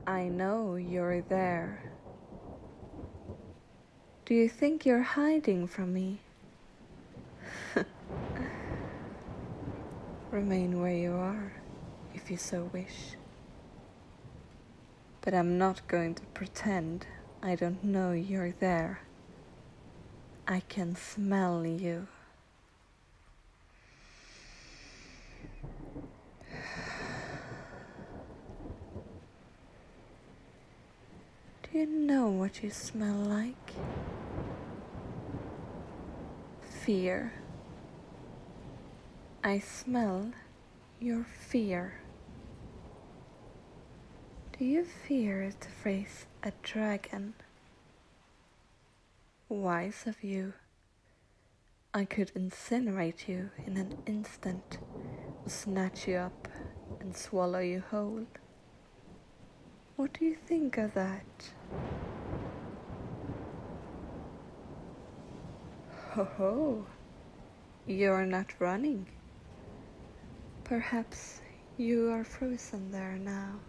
I know you're there. Do you think you're hiding from me? Remain where you are, if you so wish. But I'm not going to pretend I don't know you're there. I can smell you. Do you know what you smell like? Fear. I smell your fear. Do you fear to face a dragon? Wise of you. I could incinerate you in an instant, or snatch you up and swallow you whole. What do you think of that? Ho ho! You're not running. Perhaps you are frozen there now,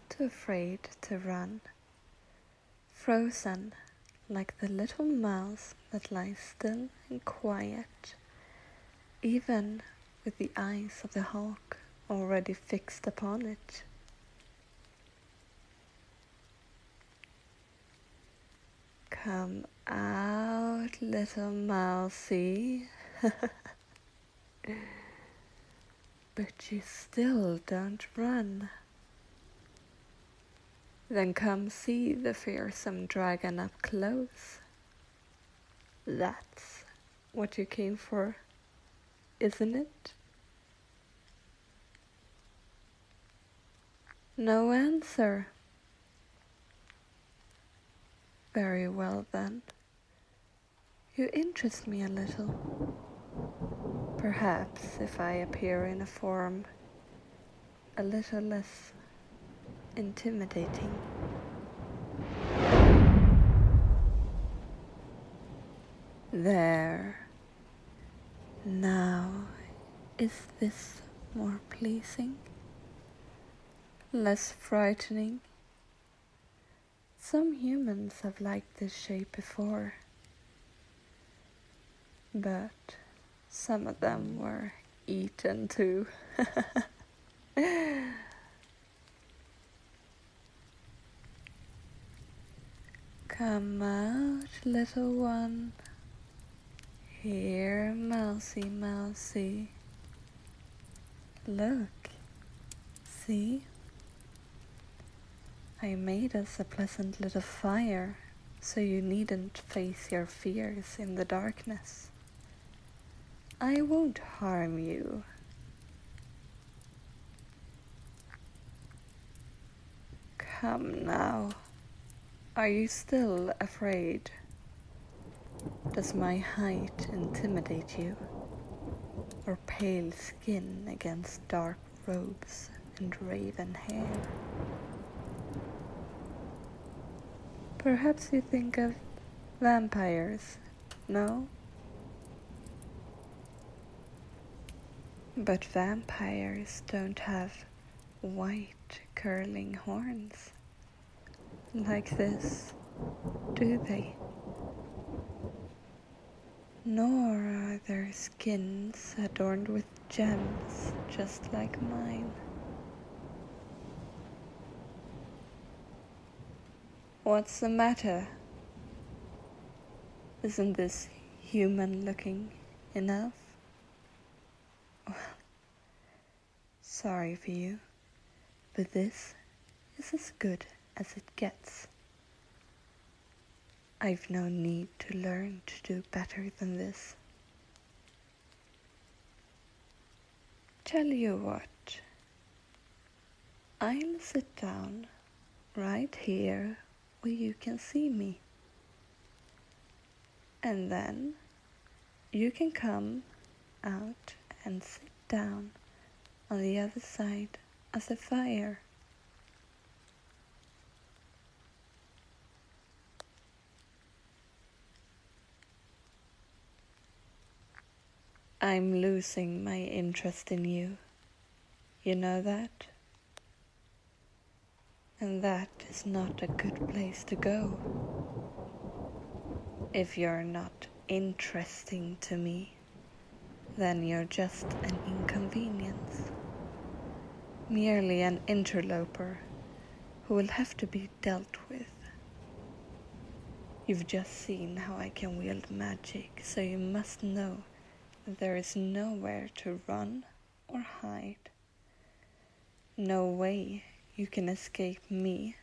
too afraid to run. Frozen like the little mouse that lies still and quiet, even with the eyes of the hawk already fixed upon it. Come out, little mousie. But you still don't run. Then come see the fearsome dragon up close. That's what you came for, isn't it? No answer. Very well then. You interest me a little. Perhaps if I appear in a form a little less intimidating. There. Now, is this more pleasing? Less frightening? Some humans have liked this shape before, but some of them were eaten too. Come out, little one. Here, mousy, mousy. Look, see? I made us a pleasant little fire, so you needn't face your fears in the darkness. I won't harm you. Come now. Are you still afraid? Does my height intimidate you? Or pale skin against dark robes and raven hair? Perhaps you think of vampires, no? But vampires don't have white curling horns like this, do they? Nor are their skins adorned with gems just like mine. What's the matter? Isn't this human looking enough? Well, sorry for you, but this is as good as it gets. I've no need to learn to do better than this. Tell you what, I'll sit down right here where you can see me. And then you can come out and sit down on the other side of the fire. I'm losing my interest in you. You know that? And that is not a good place to go. If you're not interesting to me, then you're just an inconvenience. Merely an interloper who will have to be dealt with. You've just seen how I can wield magic, so you must know that there is nowhere to run or hide. No way you can escape me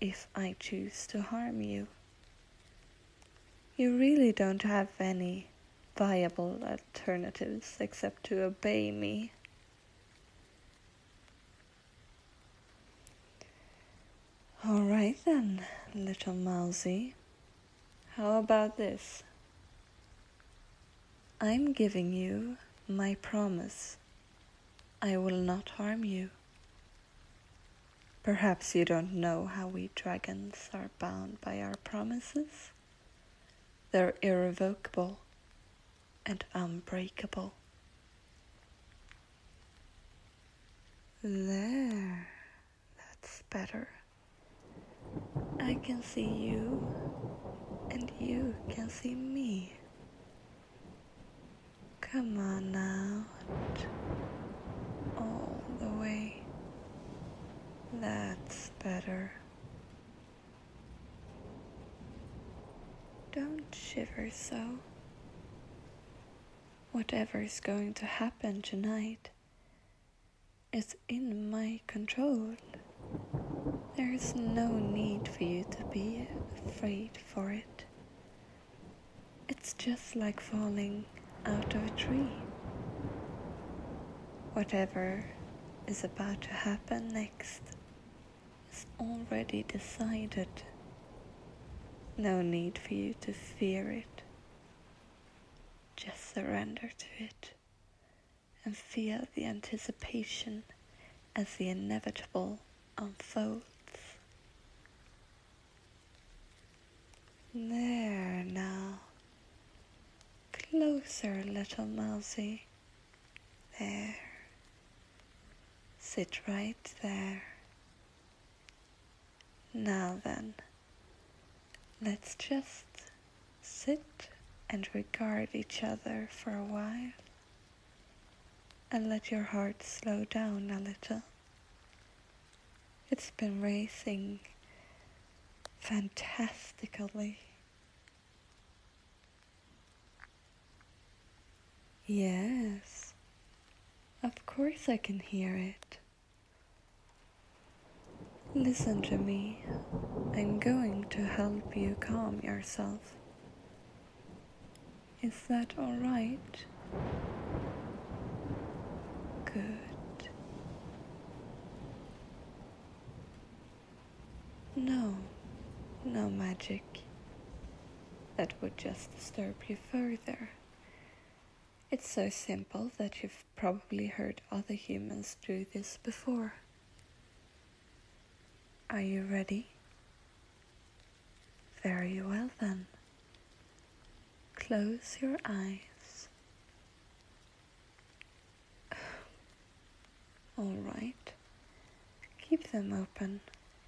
if I choose to harm you. You really don't have any viable alternatives except to obey me. Alright then, little mousy. How about this? I'm giving you my promise. I will not harm you. Perhaps you don't know how we dragons are bound by our promises. They're irrevocable and unbreakable. There, that's better. I can see you, and you can see me. Come on out, all the way. That's better. Don't shiver so. Whatever's going to happen tonight is in my control. There's no need for you to be afraid for it. It's just like falling out of a tree. Whatever is about to happen next is already decided. No need for you to fear it. Just surrender to it and feel the anticipation as the inevitable unfolds. There now. Closer, little mousy. There. Sit right there. Now then, let's just sit and regard each other for a while and let your heart slow down a little. It's been racing fantastically. Yes, of course I can hear it. Listen to me. I'm going to help you calm yourself. Is that all right? Good. No magic. That would just disturb you further. It's so simple that you've probably heard other humans do this before. Are you ready? Very well then. Close your eyes. All right. Keep them open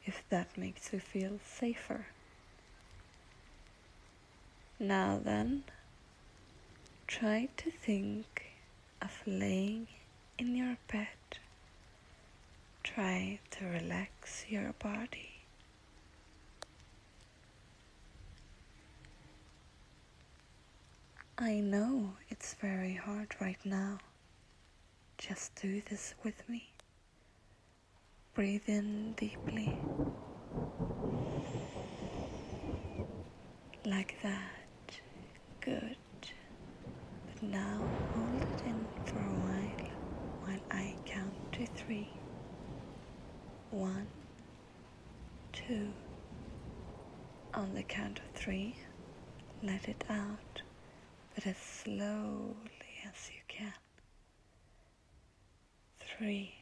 if that makes you feel safer. Now then, try to think of laying in your bed. Try to relax your body. I know it's very hard right now. Just do this with me. Breathe in deeply. Like that. Good. But now hold it in for a while I count to 3. 1, 2. On the count of 3, let it out, but as slowly as you can. 3.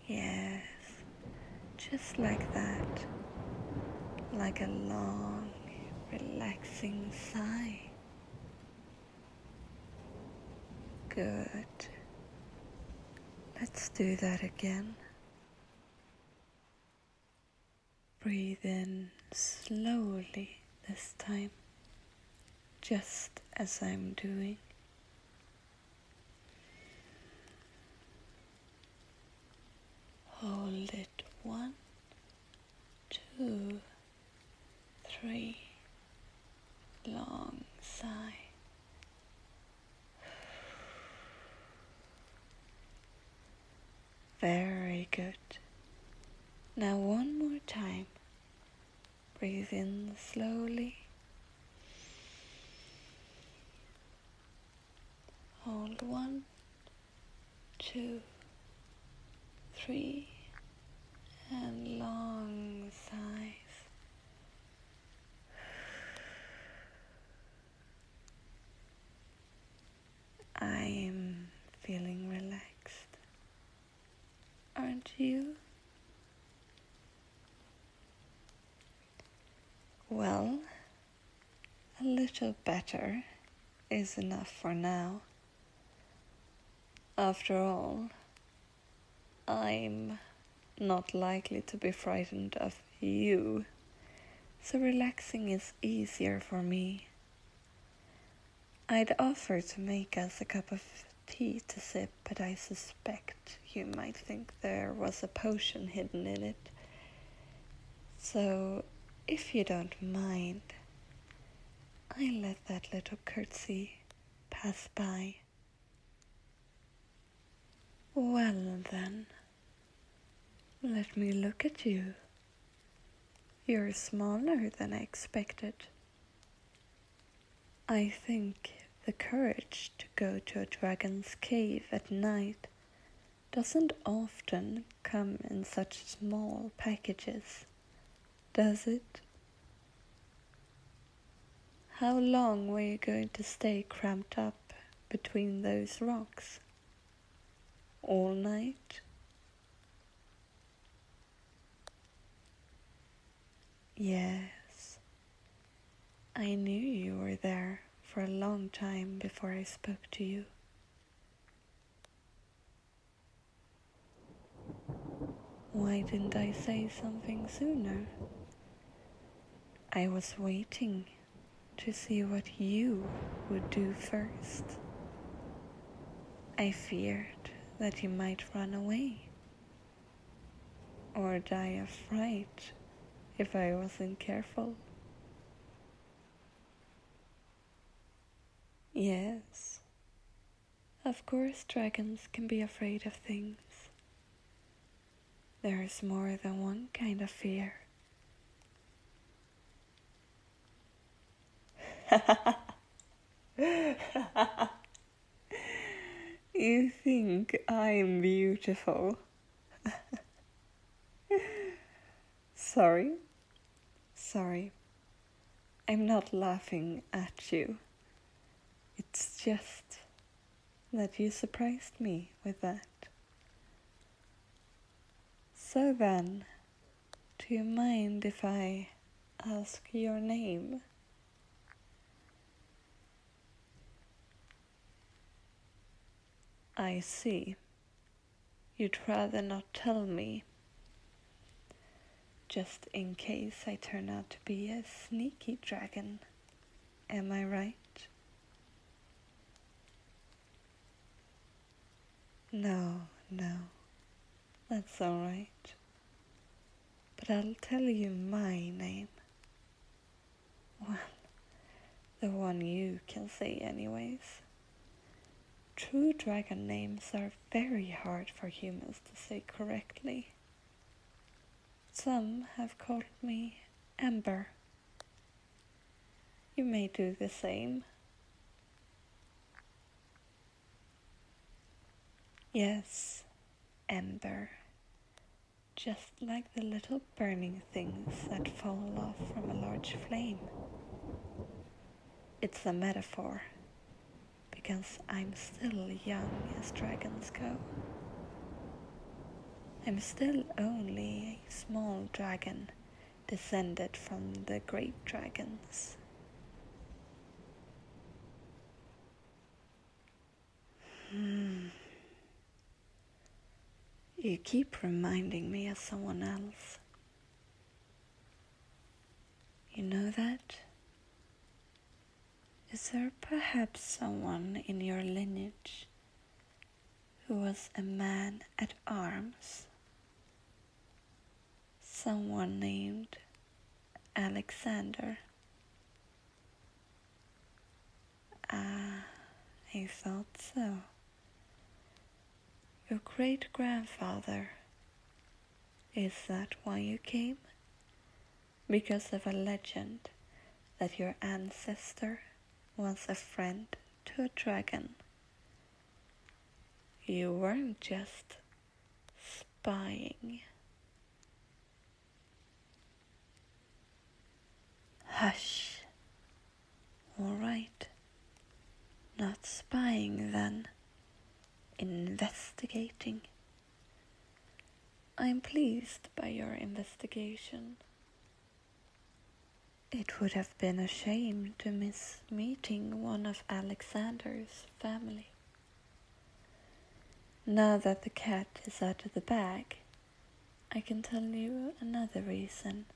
Yes, just like that, like a long, relaxing sigh. Good. Let's do that again. Breathe in slowly this time, just as I'm doing. Hold it 1, 2, 3. Long sigh. Very good. Now one more time. Breathe in slowly. Hold 1, 2, 3, and long sighs. I'm feeling relaxed. Aren't you? Well, a little better is enough for now. After all, I'm not likely to be frightened of you, so relaxing is easier for me. I'd offer to make us a cup of tea to sip, but I suspect you might think there was a potion hidden in it. So, if you don't mind, I'll let that little curtsy pass by. Well then, let me look at you. You're smaller than I expected. I think the courage to go to a dragon's cave at night doesn't often come in such small packages, does it? How long were you going to stay cramped up between those rocks? All night? Yes, I knew you were there for a long time before I spoke to you. Why didn't I say something sooner? I was waiting to see what you would do first. I feared that you might run away or die of fright if I wasn't careful. Yes, of course dragons can be afraid of things. There's more than one kind of fear. You think I'm beautiful? Sorry. I'm not laughing at you. It's just that you surprised me with that. So then, do you mind if I ask your name? I see. You'd rather not tell me, just in case I turn out to be a sneaky dragon. Am I right? No, that's all right. But I'll tell you my name. Well, the one you can say anyways. True dragon names are very hard for humans to say correctly. Some have called me Ember. You may do the same. Yes, Ember. Just like the little burning things that fall off from a large flame. It's a metaphor, because I'm still young as dragons go. I'm still only a small dragon descended from the great dragons. You keep reminding me of someone else. You know that? Is there perhaps someone in your lineage who was a man at arms? Someone named Alexander? I thought so. Your great-grandfather. Is that why you came? Because of a legend that your ancestor was a friend to a dragon. You weren't just spying. Hush. All right. Not spying then. Investigating. I'm pleased by your investigation. It would have been a shame to miss meeting one of Alexander's family. Now that the cat is out of the bag, I can tell you another reason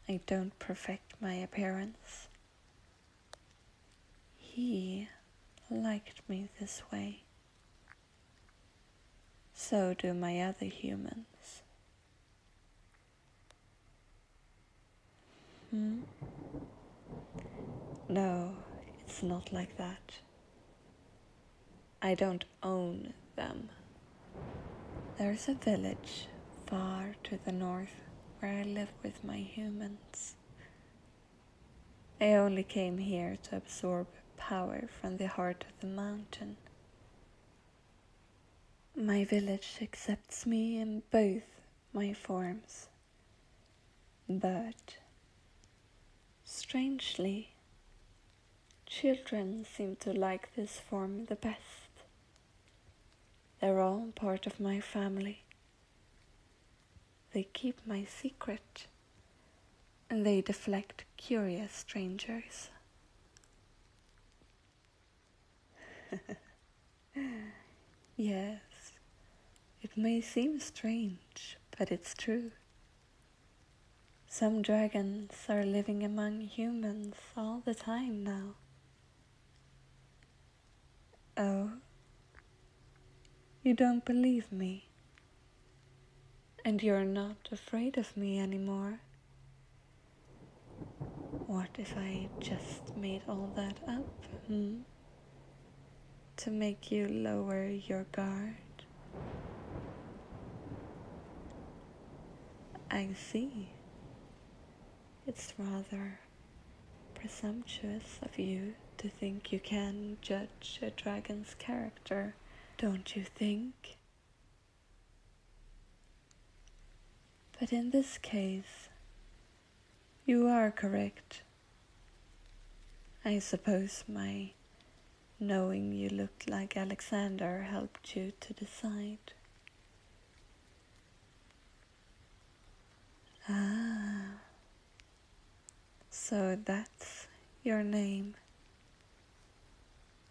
I don't perfect my appearance. He liked me this way. So do my other humans. No, it's not like that. I don't own them. There's a village far to the north where I live with my humans. I only came here to absorb power from the heart of the mountain. My village accepts me in both my forms, but strangely, children seem to like this form the best. They're all part of my family. They keep my secret, and they deflect curious strangers. Yes, it may seem strange, but it's true. Some dragons are living among humans all the time now. Oh, you don't believe me? And you're not afraid of me anymore? What if I just made all that up, to make you lower your guard? I see. It's rather presumptuous of you to think you can judge a dragon's character, don't you think? But in this case, you are correct. I suppose my knowing you looked like Alexander helped you to decide. Ah, so that's your name.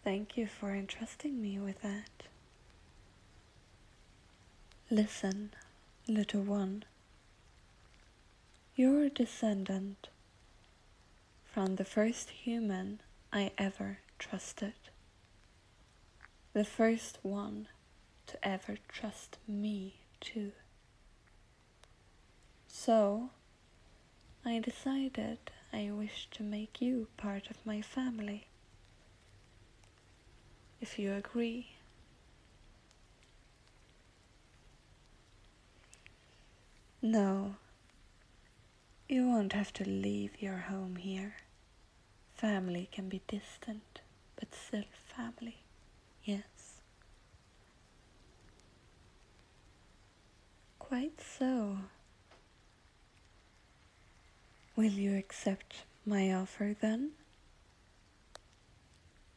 Thank you for entrusting me with that. Listen, little one. You're a descendant from the first human I ever trusted. The first one to ever trust me too. So, I decided I wish to make you part of my family. If you agree. No, you won't have to leave your home here. Family can be distant, but still family, yes. Quite so. Will you accept my offer then?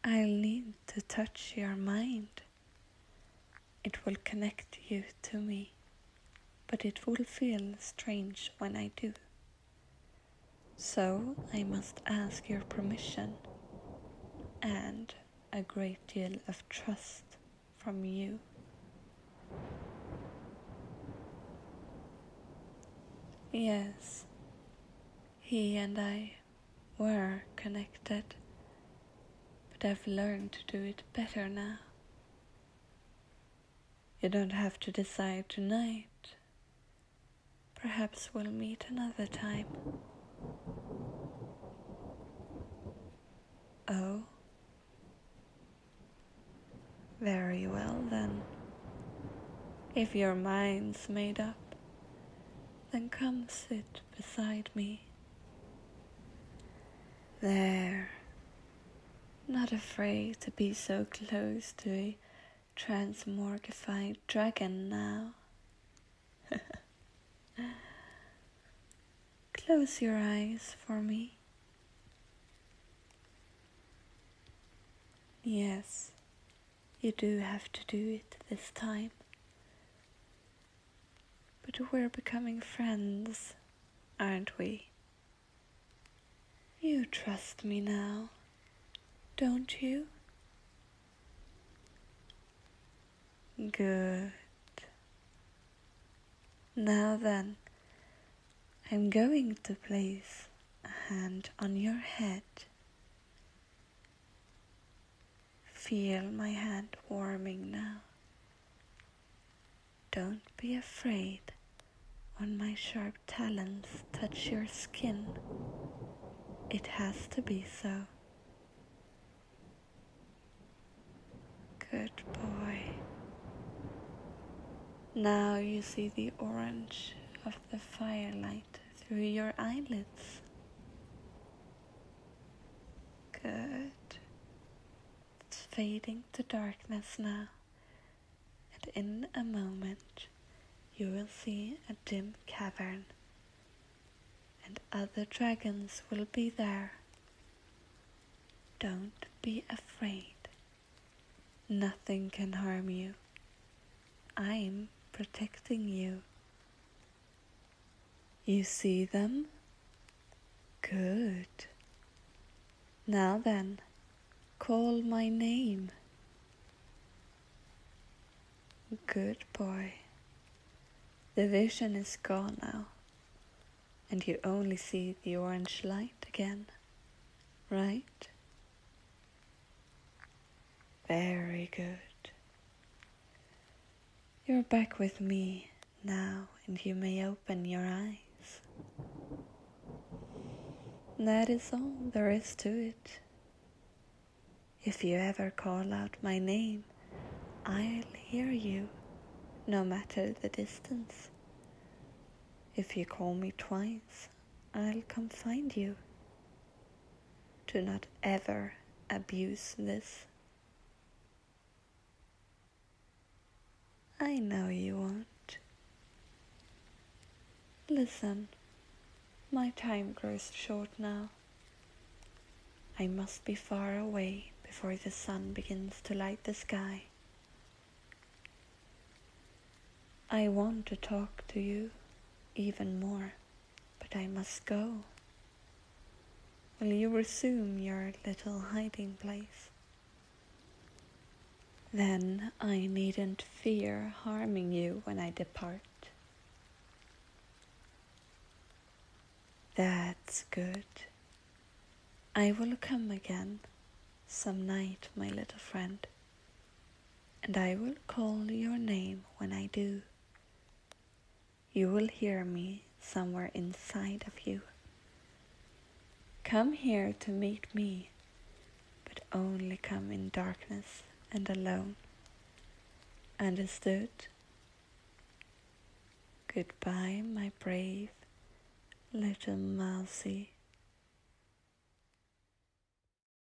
I'll need to touch your mind. It will connect you to me, but it will feel strange when I do. So I must ask your permission and a great deal of trust from you. Yes, he and I were connected, but I've learned to do it better now. You don't have to decide tonight. Perhaps we'll meet another time. Oh? Very well then. If your mind's made up, then come sit beside me. There. Not afraid to be so close to a transmorgified dragon now. Close your eyes for me. Yes, you do have to do it this time. But we're becoming friends, aren't we? You trust me now, don't you? Good. Now then, I'm going to place a hand on your head. Feel my hand warming now. Don't be afraid when my sharp talons touch your skin. It has to be so. Good boy. Now you see the orange of the firelight through your eyelids. Good. It's fading to darkness now, and in a moment you will see a dim cavern, and other dragons will be there. Don't be afraid. Nothing can harm you. I'm protecting you. You see them? Good. Now then, call my name. Good boy. The vision is gone now, and you only see the orange light again, right? Very good. You're back with me now, and you may open your eyes. That is all there is to it. If you ever call out my name, I'll hear you, no matter the distance. If you call me twice, I'll come find you. Do not ever abuse this. I know you won't. Listen, my time grows short now. I must be far away before the sun begins to light the sky. I want to talk to you even more, but I must go. Will you resume your little hiding place? Then I needn't fear harming you when I depart. That's good. I will come again some night, my little friend, and I will call your name when I do. You will hear me somewhere inside of you. Come here to meet me, but only come in darkness and alone. Understood? Goodbye, my brave little mousey.